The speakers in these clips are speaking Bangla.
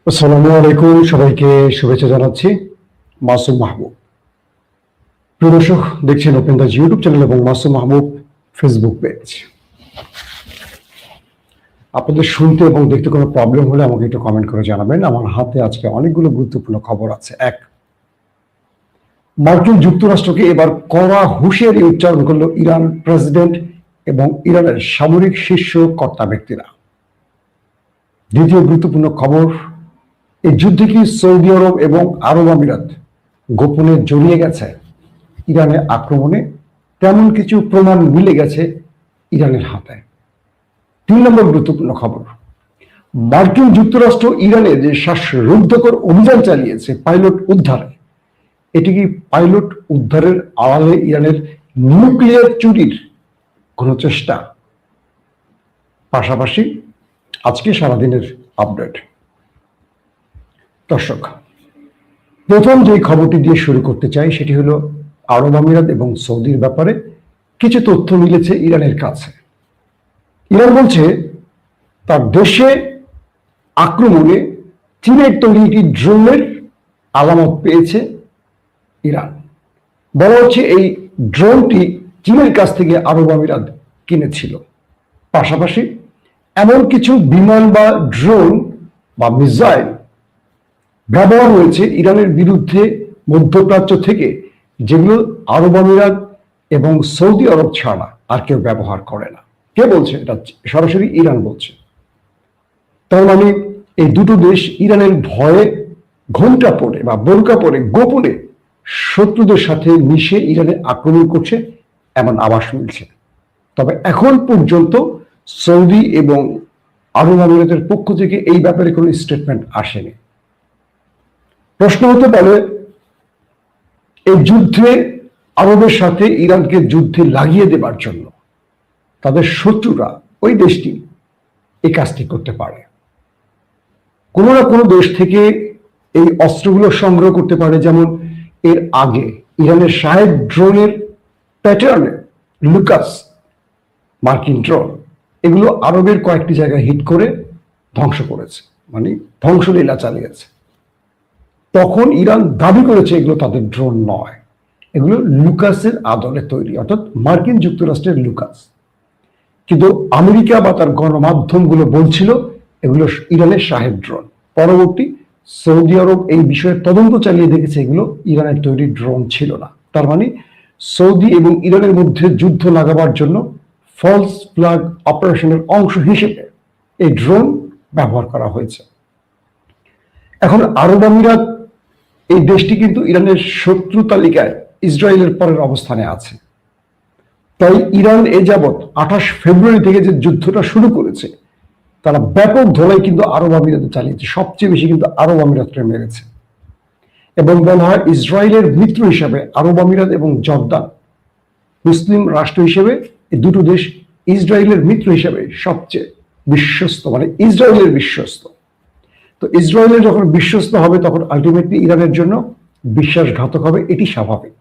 আসসালামু আলাইকুম, সবাইকে শুভেচ্ছা জানাচ্ছি। মাসুম মাহবুব। প্রিয় দর্শক, দেখছেন ওপেন দাজ ইউটিউব চ্যানেল এবং মাসুম মাহবুব ফেসবুক পেজ। আপনাদের শুনতে এবং দেখতে কোনো প্রবলেম হলে আমাকে একটু কমেন্ট করে জানাবেন। আমার হাতে আজকে অনেকগুলো গুরুত্বপূর্ণ খবর আছে। এক, মার্কিন যুক্তরাষ্ট্রকে এবার কড়া হুঁশিয়ারি উচ্চারণ করল ইরান প্রেসিডেন্ট এবং ইরানের সামরিক শীর্ষ কর্তা ব্যক্তিরা। দ্বিতীয় গুরুত্বপূর্ণ খবর, এই যুদ্ধে কি সৌদি আরব এবং আরব আমিরাত গোপনে জড়িয়ে গেছে ইরানের আক্রমণে? তেমন কিছু প্রমাণ মিলে গেছে ইরানের হাতে। 3 নম্বর গুরুত্বপূর্ণ খবর, মার্কিন যুক্তরাষ্ট্র ইরানে যে শ্বাসরুদ্ধকর অভিযান চালিয়েছে পাইলট উদ্ধারে, এটি কি পাইলট উদ্ধারের আড়ালে ইরানের নিউক্লিয়ার চুরির কোনো চেষ্টা? পাশাপাশি আজকে সারাদিনের আপডেট। দর্শক, প্রথম যে খবরটি দিয়ে শুরু করতে চাই সেটি হলো আরব আমিরাত এবং সৌদির ব্যাপারে কিছু তথ্য মিলেছে ইরানের কাছে। ইরান বলছে তার দেশে আক্রমণে চীনের তৈরি একটি ড্রোনের আলামত পেয়েছে ইরান। বলা হচ্ছে এই ড্রোনটি চীনের কাছ থেকে আরব আমিরাত কিনেছিল। পাশাপাশি এমন কিছু বিমান বা ড্রোন বা মিসাইল ব্যবহার হয়েছে ইরানের বিরুদ্ধে মধ্যপ্রাচ্য থেকে, যেগুলো আরব আমিরাত এবং সৌদি আরব ছাড়া আর কেউ ব্যবহার করে না। কে বলছে এটা? সরাসরি ইরান বলছে। তার মানে এই দুটো দেশ ইরানের ভয়ে ঘোমটা পড়ে বা বোরকা পরে গোপনে শত্রুদের সাথে মিশে ইরানে আক্রমণ করছে, এমন আভাস মিলছে। তবে এখন পর্যন্ত সৌদি এবং আরব আমিরাতের পক্ষ থেকে এই ব্যাপারে কোনো স্টেটমেন্ট আসেনি। প্রশ্ন হতে পারে, এই যুদ্ধে আরবের সাথে ইরানকে যুদ্ধে লাগিয়ে দেবার জন্য তাদের শত্রুরা ওই দেশটি এই কাজটি করতে পারে। কোনো না কোনো দেশ থেকে এই অস্ত্রগুলো সংগ্রহ করতে পারে। যেমন এর আগে ইরানের শাহেদ ড্রোনের প্যাটার্নে লুকাস মার্কিন ড্রোন, এগুলো আরবের কয়েকটি জায়গায় হিট করে ধ্বংস করেছে, মানে ধ্বংসলীলা চালিয়েছে। তখন ইরান দাবি করেছে এগুলো তাদের ড্রোন নয়, এগুলো লুকাসের আদলে তৈরি, অর্থাৎ মার্কিন যুক্তরাষ্ট্রের লুকাস। কিন্তু আমেরিকা বা তার গণমাধ্যমগুলো বলছিল এগুলো ইরানের শাহেদ ড্রোন। পরবর্তী সৌদি আরব এই বিষয়ে তদন্ত চালিয়ে দেখেছে এগুলো ইরানের তৈরি ড্রোন ছিল না। তার মানে সৌদি এবং ইরানের মধ্যে যুদ্ধ লাগাবার জন্য ফলস ফ্ল্যাগ অপারেশনের অংশ হিসেবে এই ড্রোন ব্যবহার করা হয়েছে। এখন আরব আমিরাত এই দেশটি কিন্তু ইরানের শত্রু তালিকায় ইসরায়েলের পরের অবস্থানে আছে। তাই ইরান এ যাবৎ 28 ফেব্রুয়ারি থেকে যে যুদ্ধটা শুরু করেছে, তারা ব্যাপক ধোলাই কিন্তু আরব আমিরাতে চালিয়েছে। সবচেয়ে বেশি কিন্তু আরব আমিরাতকে মেরেছে। এবং বলা হয় ইসরায়েলের মিত্র হিসাবে আরব আমিরাত এবং জর্দান, মুসলিম রাষ্ট্র হিসেবে এই দুটো দেশ ইসরায়েলের মিত্র হিসাবে সবচেয়ে বিশ্বস্ত, মানে ইসরায়েলের বিশ্বস্ত। তো ইসরায়েলের যখন বিশ্বস্ত হবে তখন আলটিমেটলি ইরানের জন্য বিশ্বাসঘাতক হবে, এটি স্বাভাবিক।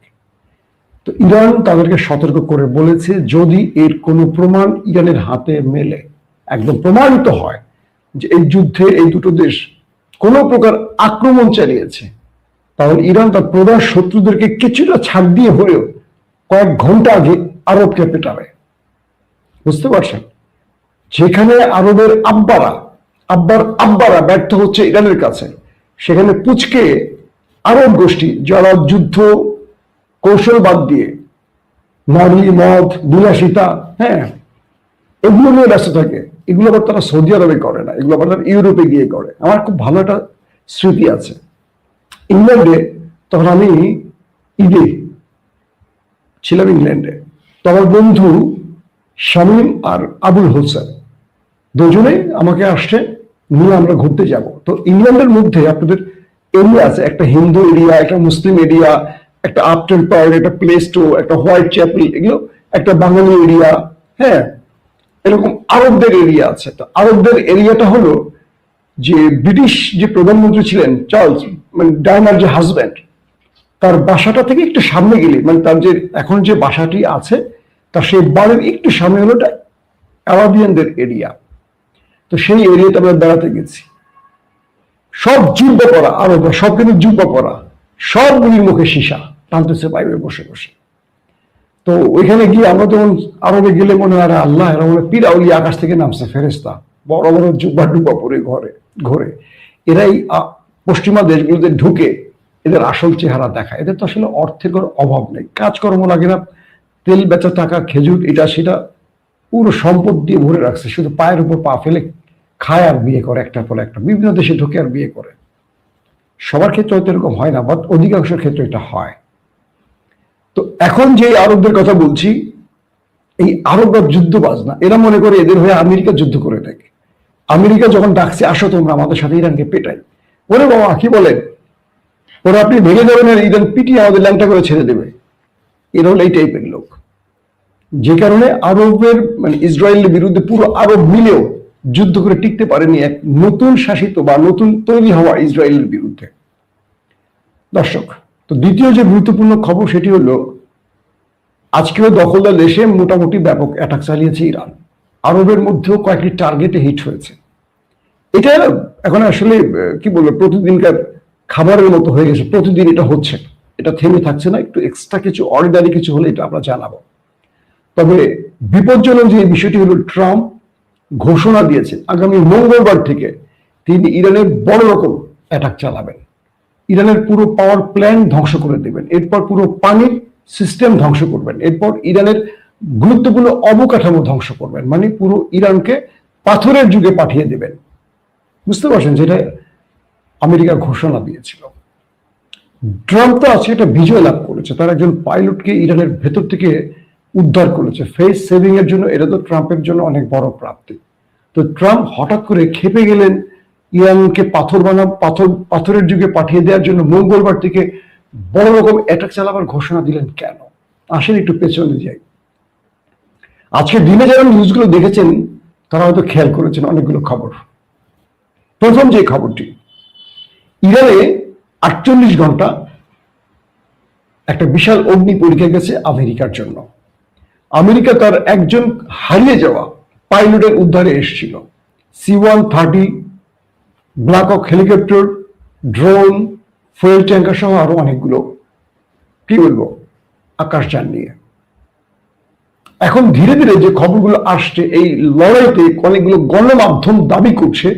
তো ইরান তাদেরকে সতর্ক করে বলেছে, যদি এর কোনো প্রমাণ ইরানের হাতে মেলে, একদম প্রমাণিত হয় যে এই যুদ্ধে এই দুটো দেশ কোনো প্রকার আক্রমণ চালিয়েছে, তাহলে ইরান তার প্রধান শত্রুদেরকে কিছুটা ছাড় দিয়ে হলেও কয়েক ঘন্টা আগে আরবকে পেটাবে। বুঝতে পারছেন? যেখানে আরবের আব্বারা ব্যর্থ হচ্ছে ইরানের কাছে, সেখানে পুচকে আরব গোষ্ঠী যারা যুদ্ধ কৌশল বাদ দিয়ে নারী, মদ, বিলাসিতা, এগুলো নিয়ে ব্যস্ত থাকে, এগুলো আবার তারা সৌদি আরবে করে না, এগুলো আবার তারা ইউরোপে গিয়ে করে। আমার খুব ভালো একটা স্মৃতি আছে। ইংল্যান্ডে তখন আমি ঈদে ছিলাম ইংল্যান্ডে, তো আমার বন্ধু শামীম আর আবুল হোসেন দুজনে আমাকে আসছে নিয়ে আমরা ঘুরতে যাব। তো ইংল্যান্ডের মধ্যে আপনাদের এরিয়া আছে, একটা হিন্দু এরিয়া, একটা মুসলিম এরিয়া, একটা আপটন পার্ক, একটা প্লে স্টোর, একটা হোয়াইট চ্যাপেল, এগুলো একটা বাঙালি এরিয়া, এরকম আরবদের এরিয়া আছে। তো আরবদের এরিয়াটা হলো যে ব্রিটিশ যে প্রধানমন্ত্রী ছিলেন চার্লস, মানে ডায়নার যে হাজব্যান্ড, তার বাসাটা থেকে একটু সামনে গেলে, মানে তার যে এখন যে বাসাটি আছে তার সেই বাড়ির একটু সামনে হলো আরাবিয়ানদের এরিয়া। তো সেই এরিয়াতে আমরা বেড়াতে গেছি। সব জুব্বা পরা আরব, সব কিন্তু জুব্বা পরা, সবগুলির মুখে সীসা টানতেছে পাইবে বসে বসে। তো ওইখানে গিয়ে আমরা যখন আরবে গেলে মনে হয় আল্লাহ, এরা মনে পিরাউলি আকাশ থেকে নামছে ফেরেস্তা, বড় বড় জুব্বা ডুব্বা পরে ঘরে। এরাই পশ্চিমা দেশগুলোতে ঢুকে এদের আসল চেহারা দেখায়। এদের তো আসলে অর্থের কোনো অভাব নেই, কাজকর্ম লাগে না, তেল বেচা টাকা, খেজুর, এটা সেটা পুরো সম্পদ দিয়ে ভরে রাখছে, শুধু পায়ের উপর পা ফেলে খায় আর বিয়ে করে, একটার পর একটা বিভিন্ন দেশে ঢুকে আর বিয়ে করে। সবার ক্ষেত্রে হয়তো এরকম হয় না, বাট অধিকাংশ ক্ষেত্রে এটা হয়। তো এখন যে আরবদের কথা বলছি, এই আরবরা যুদ্ধবাজ না, এরা মনে করে এদের হয়ে আমেরিকা যুদ্ধ করে থাকে। আমেরিকা যখন ডাকছে আসো তোমরা আমাদের সাথে ইরানকে পেটাই, ওরে বাবা কি বলেন, ওরা আপনি ভেঙে দেবেন আর ইরান পিটিয়ে আমাদের ল্যাংটা করে ছেড়ে দেবে। এরা হলো এই টাইপের লোক, যে কারণে আরবের মানে ইসরায়েলের বিরুদ্ধে পুরো আরব মিলেও যুদ্ধ করে টিকতে পারেনি এক নতুন শাসিত বা নতুন তৈরি হওয়া ইসরায়েলের বিরুদ্ধে। দর্শক, তো দ্বিতীয় যে গুরুত্বপূর্ণ খবর সেটি হলো আজকেও দখলদার দেশে মোটামুটি ব্যাপক অ্যাটাক চালিয়েছে ইরান। আরবের মধ্যেও কয়েকটি টার্গেটে হিট হয়েছে। এটা এখন আসলে কি বলবো, প্রতিদিনকার খাবারের মতো হয়ে গেছে, প্রতিদিন এটা হচ্ছে, এটা থেমে থাকছে না। একটু এক্সট্রা কিছু অর্ডিনারি কিছু হলে এটা আমরা জানাবো। তবে বিপজ্জনক যে বিষয়টি হলো, ট্রাম্প ঘোষণা দিয়েছে আগামী মঙ্গলবার থেকে তিনি ইরানের বড় রকম অ্যাটাক চালাবেন, ইরানের পুরো পাওয়ার প্ল্যান্ট ধ্বংস করে দেবেন, এরপর পুরো পানির সিস্টেম ধ্বংস করবেন, এরপর ইরানের গুরুত্বপূর্ণ অবকাঠামো ধ্বংস করবেন, মানে পুরো ইরানকে পাথরের যুগে পাঠিয়ে দেবেন। বুঝতে পারছেন যেটা আমেরিকা ঘোষণা দিয়েছিল। ট্রাম্প তো আজকে একটা বিজয় লাভ করেছে, তার একজন পাইলটকে ইরানের ভেতর থেকে উদ্ধার করেছে ফেস সেভিং এর জন্য। এটা তো ট্রাম্পের জন্য অনেক বড় প্রাপ্তি। তো ট্রাম্প হঠাৎ করে খেপে গেলেন, ইরানকে পাথরের যুগে পাঠিয়ে দেওয়ার জন্য মঙ্গলবার থেকে বড় রকম অ্যাটাক চালাবার ঘোষণা দিলেন কেন? আসেন একটু পেছনে যাই। আজকে দিনে যারা নিউজগুলো দেখেছেন তারা হয়তো খেয়াল করেছেন অনেকগুলো খবর। প্রথম যে খবরটি, ইরানে 48 ঘন্টা একটা বিশাল অগ্নি পরীক্ষা গেছে আমেরিকার জন্য। আমেরিকা তার একজন হারিয়ে যাওয়া পাইলটের উদ্ধারে এসেছিল। C-130 ব্ল্যাক হক হেলিকপ্টার, ড্রোন, ফুয়েল ট্যাঙ্কার সহ আরো অনেকগুলো কি বলবো আকাশযান নিয়ে। এখন ধীরে ধীরে যে খবরগুলো আসছে, এই লড়াইতে অনেকগুলো গণমাধ্যম দাবি করছে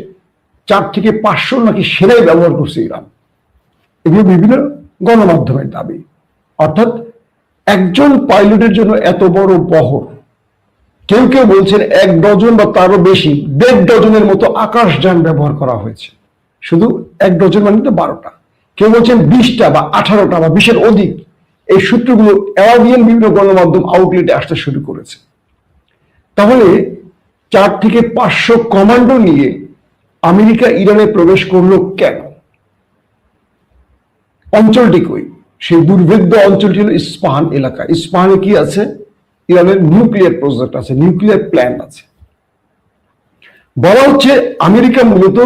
4 থেকে 500 নাকি সেনাই ব্যবহার করছে ইরান। এগুলো বিভিন্ন গণমাধ্যমের দাবি। অর্থাৎ একজন পাইলটের জন্য এত বড় বহর, কেউ কেউ বলছেন 1 ডজন বা তারও বেশি, 1.5 ডজনের মতো আকাশযান ব্যবহার করা হয়েছে। শুধু 1 ডজন মানে তো 12টা, কেউ বলছেন 20টা বা 18টা বা 20-এর অধিক। এই সূত্রগুলো অ্যারাবিয়ান বিভিন্ন গণমাধ্যম আউটলেটে আসতে শুরু করেছে। তাহলে 4 থেকে 500 কমান্ডো নিয়ে আমেরিকা ইরানে প্রবেশ করলো কেন? অঞ্চলটি কই? সেই দুর্ভেদ্য অঞ্চলটি হলো ইস্পাহান এলাকা। ইস্পাহানে কি আছে? ইরানের নিউক্লিয়ার প্রজেক্ট আছে, নিউক্লিয়ার প্ল্যান আছে। বলা হচ্ছে আমেরিকা মূলত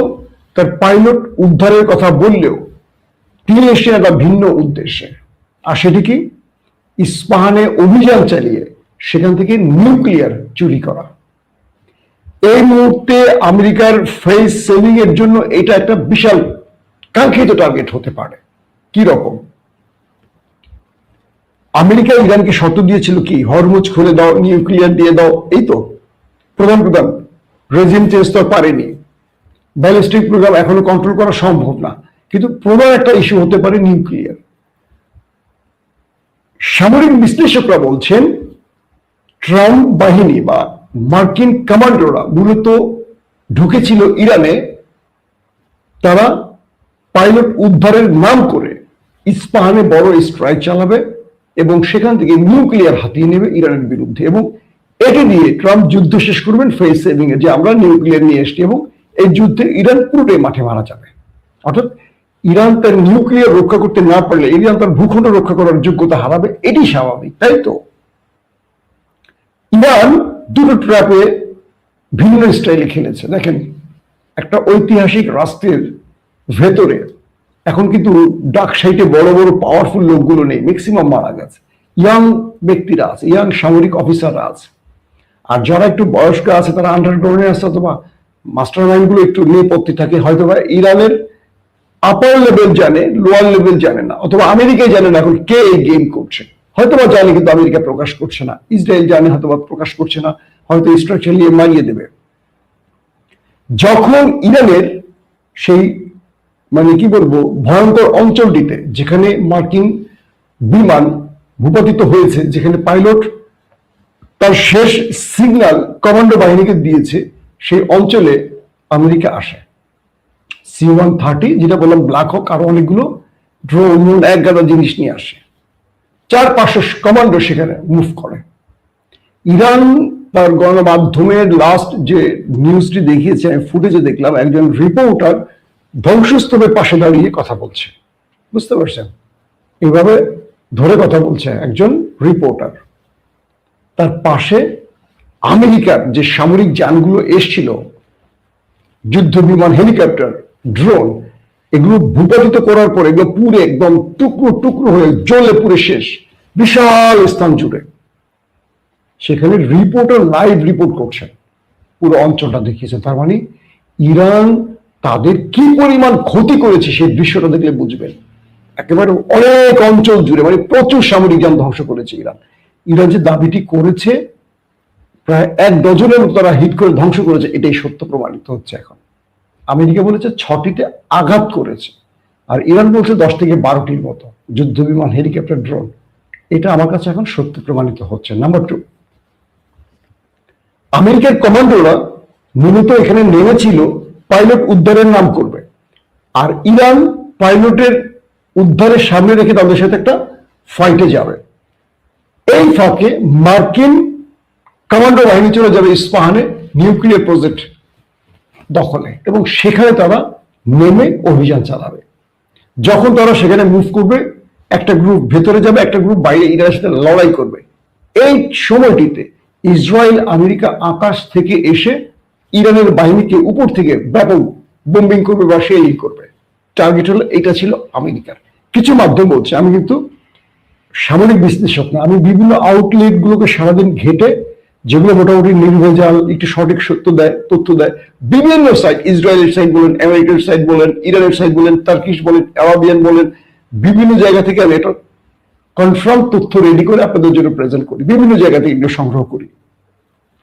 তার পাইলট উদ্ধারের কথা বললেও তিনি এসেছেন একটা ভিন্ন উদ্দেশ্যে। আর সেটি কি? ইস্পাহানে অভিযান চালিয়ে সেখান থেকে নিউক্লিয়ার চুরি করা। এই মুহূর্তে আমেরিকার ফেস সেভিং এর জন্য এটা একটা বিশাল কাঙ্ক্ষিত টার্গেট হতে পারে। কি রকম? আমেরিকা ইরানকে শর্ত দিয়েছিল কি, হরমুজ খুলে দাও, নিউক্লিয়ার দিয়ে দাও, এই তো প্রধান রেজিম চেঞ্জ তো পারেনি, ব্যালিস্টিক প্রোগ্রাম এখনো কন্ট্রোল করা সম্ভব না, কিন্তু প্রধান একটা ইস্যু হতে পারে নিউক্লিয়ার। সামরিক বিশ্লেষকরা বলছেন ট্রাম্প বাহিনী বা মার্কিন কমান্ডোরা মূলত ঢুকেছিল ইরানে, তারা পাইলট উদ্ধারের নাম করে ইস্পাহানে বড় স্ট্রাইক চালাবে এবং সেখান থেকে নিউক্লিয়ার হাতিয়ে নেবে ইরানের বিরুদ্ধে, এবং এটি দিয়ে ট্রাম্প যুদ্ধ শেষ করবেন ফেস সেভিং এ, যে আমরা নিউক্লিয়ার নিয়ে এসছি, এবং এই যুদ্ধে ইরান পুরোটাই মাঠে মারা যাবে। অর্থাৎ ইরান তার নিউক্লিয়ার রক্ষা করতে না পারলে ইরান তার ভূখণ্ড রক্ষা করার যোগ্যতা হারাবে, এটি স্বাভাবিক, তাই তো? ইরান দুটো ট্র্যাপে ভিন্ন স্টাইলে খেলেছে। দেখেন, একটা ঐতিহাসিক রাষ্ট্রের ভেতরে এখন কিন্তু ডার্ক সাইটে বড় বড় পাওয়ারফুল লোকগুলো নেই, ম্যাক্সিমাম মারা গেছে। ইয়াং ব্যক্তিরা আছে, ইয়াং সামরিক অফিসাররা আছে, আর যারা একটু বয়স্ক আছে তারা আন্ডারগ্রাউন্ডে আছে, অথবা মাস্টার মাইন্ড গুলো একটু নেপথ্যে থাকে, হয়তো বা ইরানের আপার লেভেল জানে, লোয়ার লেভেল জানে না, অথবা আমেরিকায় জানে না এখন কে এই গেম করছে। হয়তো বা জানে কিন্তু আমেরিকা প্রকাশ করছে না, ইসরায়েল জানে হয়তো বা প্রকাশ করছে না, হয়তো স্ট্রাকচার নিয়ে মারিয়ে দেবে। যখন ইরানের সেই মানে কি বলবো ভয়ঙ্কর অঞ্চলটিতে যেখানে মার্কিন বিমান ভূপাতিত হয়েছে, যেখানে পাইলট তার শেষ সিগন্যাল কমান্ডো বাহিনীকে দিয়েছে, সেই অঞ্চলে আমেরিকা আসে। C-130 যেটা বললাম ব্ল্যাক হক, আরো অনেকগুলো ড্রোন এক গাদা জিনিস নিয়ে আসে, 400-500 কমান্ডো সেখানে মুভ করে। ইরান তার গণমাধ্যমের লাস্ট যে নিউজটি দেখিয়েছে, আমি ফুটেজে দেখলাম একজন রিপোর্টার ধ্বংসস্তূপের পাশে দাঁড়িয়ে কথা বলছে, বুঝতে পারছেন? এইভাবে ধরে কথা বলছে একজন রিপোর্টার, তার পাশে আমেরিকার যে সামরিক যানগুলো এসছিল, যুদ্ধ বিমান, হেলিকপ্টার, ড্রোন, এগুলো ভূপাতিত করার পর এগুলো পুরে একদম টুকরো টুকরো হয়ে জ্বলে পুরে শেষ, বিশাল স্থান জুড়ে। সেখানে রিপোর্টার লাইভ রিপোর্ট করছেন, পুরো অঞ্চলটা দেখিয়েছে। তার মানে ইরান তাদের কি পরিমাণ ক্ষতি করেছে সেই দৃশ্যটা দেখলে বুঝবেন। একেবারে অনেক অঞ্চল জুড়ে মানে প্রচুর সামরিক যান ধ্বংস করেছে ইরান। ইরান যে দাবিটি করেছে প্রায় 1 ডজনের মতো তারা হিট করে ধ্বংস করেছে, এটাই সত্য প্রমাণিত হচ্ছে এখন। আমেরিকা বলেছে 6টিতে আঘাত করেছে, আর ইরান বলছে 10 থেকে 12টির মতো যুদ্ধ বিমান, হেলিকপ্টার, ড্রোন। এটা আমার কাছে এখন সত্য প্রমাণিত হচ্ছে। নাম্বার 2, আমেরিকার কমান্ডোরা মূলত এখানে নেমেছিল পাইলট উদ্ধারের নাম করবে, আর ইরান পাইলটের উদ্ধারের সামনে রেখে তাদের সাথে একটা ফাইটে যাবে। এই ফাঁকে মার্কিন কমান্ডো বাহিনী চলে যাবে ইস্পাহানে নিউক্লিয়ার প্রজেক্ট দখলে, এবং সেখানে তারা নেমে অভিযান চালাবে। যখন তারা সেখানে মুভ করবে, একটা গ্রুপ ভেতরে যাবে, একটা গ্রুপ বাইরে ইরানের সাথে লড়াই করবে। এই সময়টিতে ইসরায়েল, আমেরিকা আকাশ থেকে এসে ইরানের বাহিনীকে উপর থেকে ব্যাপক বোম্বিং করবে বা শেলিং করবে। টার্গেট হলো এটা ছিল আমেরিকার। কিছু মাধ্যম বলছে, আমি কিন্তু সামরিক বিশ্লেষক না, আমি বিভিন্ন আউটলেট গুলোকে সারাদিন ঘেটে, যেগুলো মোটামুটি নির্ভেজাল, একটু সঠিক তথ্য দেয়, বিভিন্ন সাইট, ইসরায়েলের সাইট বলেন, আমেরিকার সাইট বলেন, ইরানের সাইট বলেন, টার্কিশ বলেন, আরাবিয়ান বলেন, বিভিন্ন জায়গা থেকে আমি এটা কনফার্ম তথ্য রেডি করে আপনাদের জন্য প্রেজেন্ট করি। বিভিন্ন জায়গা থেকে এগুলো সংগ্রহ করি,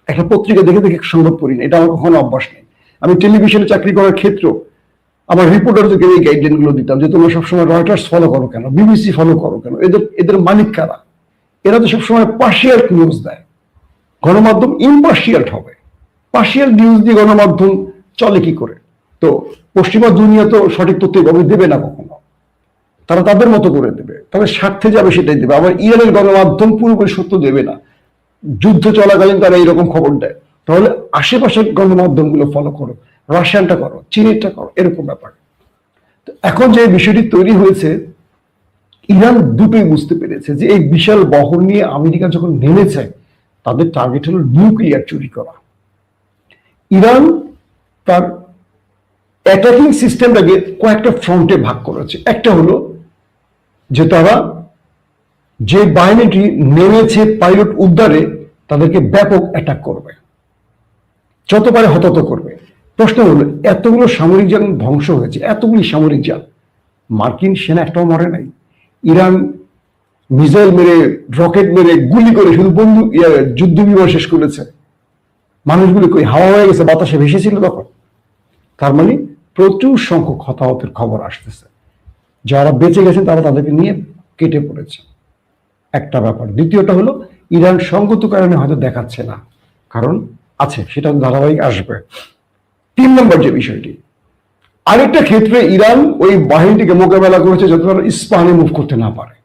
একটা পত্রিকা দেখে দেখে সংগ্রহ করি না, এটা আমার কখনো অভ্যাস নেই। আমি টেলিভিশনে চাকরি করার ক্ষেত্রেও আমার রিপোর্টারদেরকে এই গাইডলাইন গুলো দিতাম যে তোমরা সবসময় রয়টার্স ফলো করো কেন, বিবিসি ফলো করো কেন, এদের মালিক কারা? এরা তো সবসময় পার্শিয়াল নিউজ দেয়। গণমাধ্যম ইম্পার্শিয়াল হবে, পার্শিয়াল নিউজ দিয়ে গণমাধ্যম চলে কি করে? তো পশ্চিমা দুনিয়া তো সঠিক তথ্য এভাবে দেবে না কখনো, তারা তাদের মতো করে দেবে, তাদের স্বার্থে যাবে সেটাই দেবে। আবার ইরানের গণমাধ্যম পুরোপুরি সত্য দেবে না, যুদ্ধ চলাকালীন তারা এইরকম খবর দেয়। তাহলে আশেপাশের গণমাধ্যমগুলো ফলো করো, রাশিয়ানটা করো, চীনেরটা করো, এরকম ব্যাপার। এখন যে বিষয়টি তৈরি হয়েছে, ইরান দুটোই বুঝতে পেরেছে যে এই বিশাল বহর নিয়ে আমেরিকা যখন নেমেছে, তাদের টার্গেট হলো নিউক্লিয়ার চুরি করা। ইরান তার অ্যাটাকিং সিস্টেমটাকে কয়েকটা ফ্রন্টে ভাগ করেছে। একটা হলো যে তারা যে বাহিনীটি নেমেছে পাইলট উদ্ধারে, তাদেরকে ব্যাপক অ্যাটাক করবে, যত পারে হতাহত করবে। প্রশ্ন হলো, এতগুলো সামরিক যান ধ্বংস হয়েছে, এতগুলি সামরিক যান, মার্কিন সেনা একটাও মরে নাই। ইরান মিসাইল মেরে, রকেট মেরে, গুলি করে শুধু যুদ্ধ বিমান শেষ করেছে। মানুষগুলি কই হাওয়া হয়ে গেছে, বাতাসে ভেসেছিল তখন। তার মানে প্রচুর সংখ্যক হতাহতের খবর আসতেছে। যারা বেঁচে গেছেন তারা তাদেরকে নিয়ে কেটে পড়েছে, একটা ব্যাপার। দ্বিতীয়টা হলো ইরান সঙ্গত কারণে হয়তো দেখাচ্ছে না, কারণ আছে, সেটা ধারাবাহিক আসবে। 3 নম্বর যে বিষয়টি, আরেকটা ক্ষেত্রে ইরান ওই বাহিনীটিকে মোকাবেলা করেছে যাতে তারা ইস্পাহানে মুভ করতে না পারে।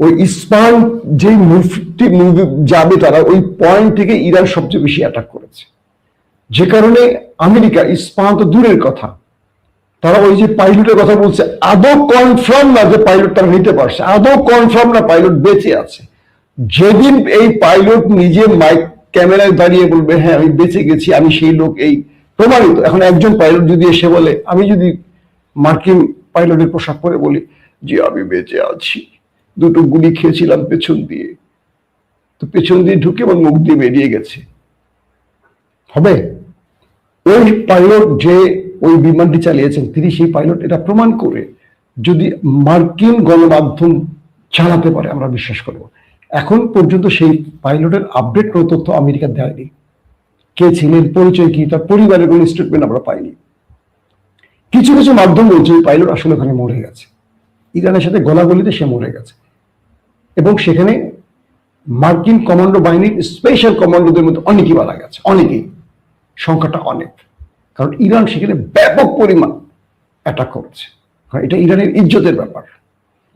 ওই ইস্পাহান যে মুভটি যাবে, তারা ওই পয়েন্ট থেকে ইরান সবচেয়ে বেশি অ্যাটাক করেছে, যে কারণে আমেরিকা, ইস্পাহান তো দূরের কথা, তারা ওই যে পাইলটের কথা বলছে, আদৌ কনফার্ম না যে পাইলট তারা নিতে পারছে, আদৌ কনফার্ম না পাইলট বেঁচে আছে। যেদিন এই পাইলট নিজে মাইক ক্যামেরায় দাঁড়িয়ে বলবে হ্যাঁ আমি বেঁচে গেছি, আমি সেই লোক, এই প্রমাণিত। এখন একজন পাইলট যদি এসে বলে, আমি যদি মার্কিন পাইলটের পোশাক পরে বলি যে আমি বেঁচে আছি, 2টো গুলি খেয়েছিলাম পেছন দিয়ে, তো পেছন দিয়ে ঢুকে আমার মুখ দিয়ে বেরিয়ে গেছে, হবে? ওই পাইলট যে ওই বিমানটি চালিয়েছেন তিনি সেই পাইলট, এটা প্রমাণ করে যদি মার্কিন গণমাধ্যম চালাতে পারে আমরা বিশ্বাস করব। এখন পর্যন্ত সেই পাইলটের আপডেট কোনো তথ্য আমেরিকা দেয়নি। কে ছিলেন, পরিচয় কি, তার পরিবারের কোনো স্টেটমেন্ট আমরা পাইনি। কিছু কিছু মাধ্যম বলছে ওই পাইলট আসলে ওখানে মরে গেছে, ইরানের সাথে গলাগলিতে সে মরে গেছে, এবং সেখানে মার্কিন কমান্ডো বাহিনীর স্পেশাল কমান্ডোদের মধ্যে অনেকেই মারা গেছে, অনেকেই, সংখ্যাটা অনেক। কারণ ইরান সেখানে ব্যাপক পরিমাণ অ্যাটাক করেছে, এটা ইরানের ইজ্জতের ব্যাপার।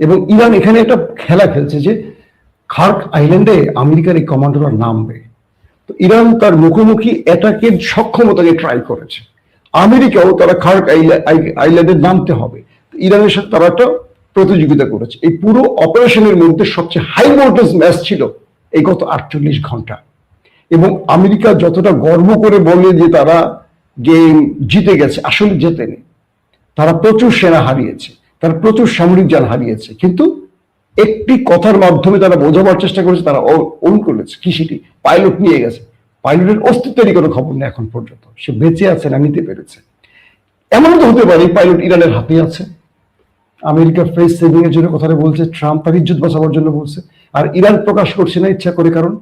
এবং ইরান এখানে একটা খেলা খেলছে যে খার্ক আইল্যান্ডে আমেরিকার এই কমান্ডোরা নামবে, তো ইরান তার মুখোমুখি অ্যাটাকের সক্ষমতাকে ট্রাই করেছে। আমেরিকাও তারা খার্ক আইল্যান্ডে নামতে হবে, ইরানের সাথে তারা একটা প্রতিযোগিতা করেছে। এই পুরো অপারেশনের মধ্যে সবচেয়ে হাই ভোল্টেজ ম্যাচ ছিল এই গত 48 ঘন্টা। এবং আমেরিকা যতটা গর্ব করে বলে যে তারা গেম জিতে গেছে, আসলে জেতেনি। তারা প্রচুর সেনা হারিয়েছে, তারা প্রচুর সামরিক যান হারিয়েছে, কিন্তু একটি কথার মাধ্যমে তারা বোঝাবার চেষ্টা করেছে, তারা ওন করেছে। কি সেটি? পাইলট নিয়ে গেছে। পাইলটের অস্তিত্বেরই কোনো খবর নেই এখন পর্যন্ত, সে বেঁচে আছে না নিতে পেরেছে। এমন তো হতে পারে পাইলট ইরানের হাতে আছে, আমেরিকা ফেস সেভিং এর জন্য কথাটা বলছে, ট্রাম্প তার ইজ্জত বাঁচাবার জন্য বলছে, আর ইরান প্রকাশ করছে না ইচ্ছা করে, কারণ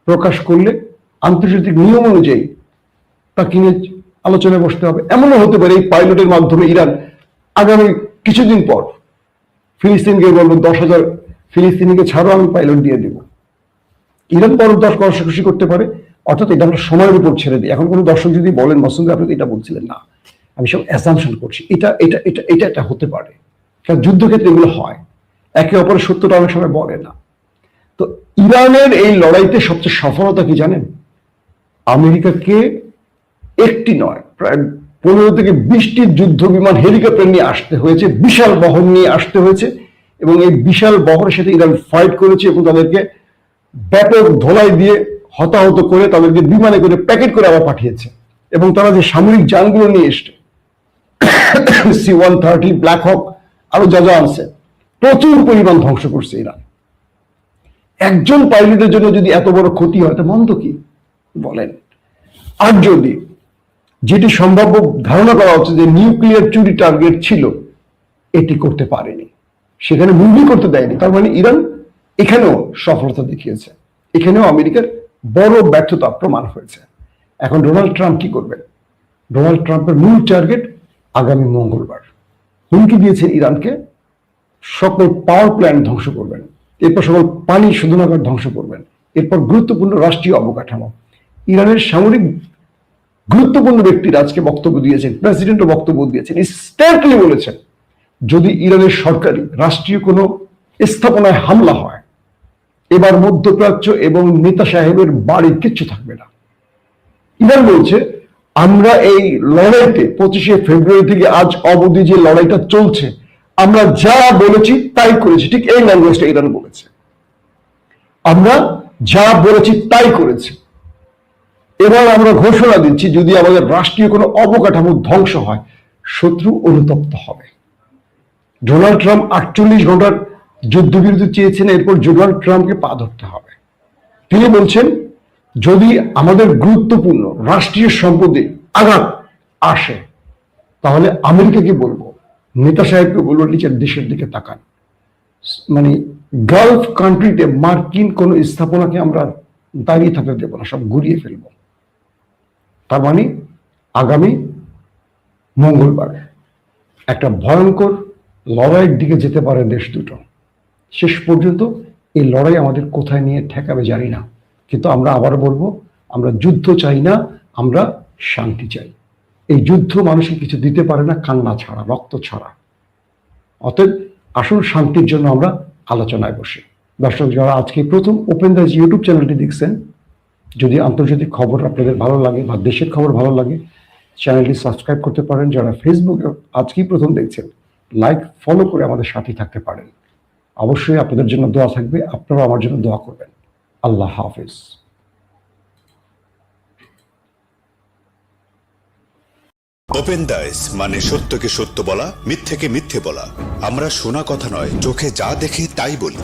প্রকাশ করলে আন্তর্জাতিক নিয়ম অনুযায়ী তাকে নিয়ে আলোচনায় বসতে হবে। এমনও হতে পারে এই পাইলটের মাধ্যমে ইরান আগামী কিছুদিন পর ফিলিস্তিনকে বলবো 10,000 ফিলিস্তিনিকে ছাড়ো, আমি পাইলট দিয়ে দেব। ইরান বড় 10 কষাকষি করতে পারে, অর্থাৎ এটা আমরা সময়ের উপর ছেড়ে দিই। এখন কোনো দর্শক যদি বলেন মাসুদ আপনি এটা বলছিলেন না, আমি সব অ্যাসাম্পশন করছি, এটা এটা এটা এটা এটা হতে পারে, কারণ যুদ্ধক্ষেত্রে এগুলো হয়, একে অপরের সত্যটা অনেক সময় বলে না। তো ইরানের এই লড়াইতে সবচেয়ে সফলতা কি জানেন? আমেরিকাকে একটি নয়, প্রায় 15 থেকে 20টি যুদ্ধ বিমান হেলিকপ্টার নিয়ে আসতে হয়েছে, বিশাল বহর নিয়ে আসতে হয়েছে, এবং এই বিশাল বহরের সাথে ইরান ফাইট করেছে এবং তাদেরকে ব্যাপক ধোলাই দিয়ে হতাহত করে তাদেরকে বিমানে করে প্যাকেট করে আবার পাঠিয়েছে। এবং তারা যে সামরিক যানগুলো নিয়ে এসছে, C-130 ব্ল্যাক হক আরো যা যা আছে, প্রচুর পরিমাণ ধ্বংস করছে ইরান। একজন পাইলটের জন্য যদি এত বড় ক্ষতি হয় তা মন্দ কি বলেন? আর যদি যেটি সম্ভাব্য ধারণা করা হচ্ছে যে নিউক্লিয়ার চুরি টার্গেট ছিল, এটি করতে পারেনি, সেখানে মুভি করতে দেয়নি, তার মানে ইরান এখানেও সফলতা দেখিয়েছে, এখানেও আমেরিকার বড় ব্যর্থতা প্রমাণ হয়েছে। এখন ডোনাল্ড ট্রাম্প কি করবেন? ডোনাল্ড ট্রাম্পের মূল টার্গেট আগামী মঙ্গলবার হুমকি দিয়েছেন ইরানকে, সকল পাওয়ার প্ল্যান্ট ধ্বংস করবেন, এরপর সকল পানি শোধনাগার ধ্বংস করবেন, এরপর গুরুত্বপূর্ণ রাষ্ট্রীয় অবকাঠামো। ইরানের সামরিক গুরুত্বপূর্ণ ব্যক্তিরা আজকে বক্তব্য দিয়েছেন, প্রেসিডেন্টও বক্তব্য দিয়েছেন, স্ট্যান্ডলি বলেছেন যদি ইরানের সরকারি রাষ্ট্রীয় কোনো স্থাপনায় হামলা হয়, এবার মধ্যপ্রাচ্য এবং নেতা সাহেবের বাড়ির কিচ্ছু থাকবে না। ইরান বলছে আমরা এই লড়াইতে 25শে ফেব্রুয়ারি থেকে আজ অবধি যে লড়াইটা চলছে, আমরা যা বলেছি তাই করেছি, ঠিক এই ল্যাঙ্গুয়েজটা ইরান বলেছে, আমরা যা বলেছি তাই করেছি। এবার আমরা ঘোষণা দিচ্ছি যদি আমাদের রাষ্ট্রীয় কোনো অবকাঠামো ধ্বংস হয়, শত্রু অনুতপ্ত হবে। ডোনাল্ড ট্রাম্প 48 ঘন্টার যুদ্ধবিরতি চেয়েছেন, এরপর ডোনাল্ড ট্রাম্পকে পা ধরতে হবে। তিনি বলছেন যদি আমাদের গুরুত্বপূর্ণ রাষ্ট্রীয় সম্পদে আঘাত আসে তাহলে আমেরিকাকে বলবো, নেতা সাহেবকে বলবো নিজের দেশের দিকে তাকান। মানে গালফ কান্ট্রিতে মার্কিন কোন স্থাপনাকে আমরা দাঁড়িয়ে থাকতে দেবো না, সব ঘুরিয়ে ফেলবো। তার মানে আগামী মঙ্গলবার একটা ভয়ঙ্কর লড়াইয়ের দিকে যেতে পারে দেশ দুটো। শেষ পর্যন্ত এই লড়াই আমাদের কোথায় নিয়ে ঠেকাবে জানি না, কিন্তু আমরা আবার বলবো আমরা যুদ্ধ চাই না, আমরা শান্তি চাই। এই যুদ্ধ মানুষকে কিছু দিতে পারে না কান্না ছাড়া, রক্ত ছাড়া। অতএব আসল শান্তির জন্য আমরা আলোচনায় বসি। দর্শক যারা আজকে প্রথম ওপেন দ্য ইউটিউব চ্যানেলটি দেখছেন, যদি আন্তর্জাতিক খবর আপনাদের ভালো লাগে বা দেশের খবর ভালো লাগে, চ্যানেলটি সাবস্ক্রাইব করতে পারেন। যারা ফেসবুকে আজকেই প্রথম দেখছেন, লাইক ফলো করে আমাদের সাথে থাকতে পারেন। অবশ্যই আপনাদের জন্য দোয়া থাকবে, আপনারাও আমার জন্য দোয়া করবেন। আল্লাহ হাফেজ। ওপেন দাইস মানে সত্যকে সত্য বলা, মিথ্যেকে মিথ্যে বলা। আমরা শোনা কথা নয়, চোখে যা দেখি তাই বলি।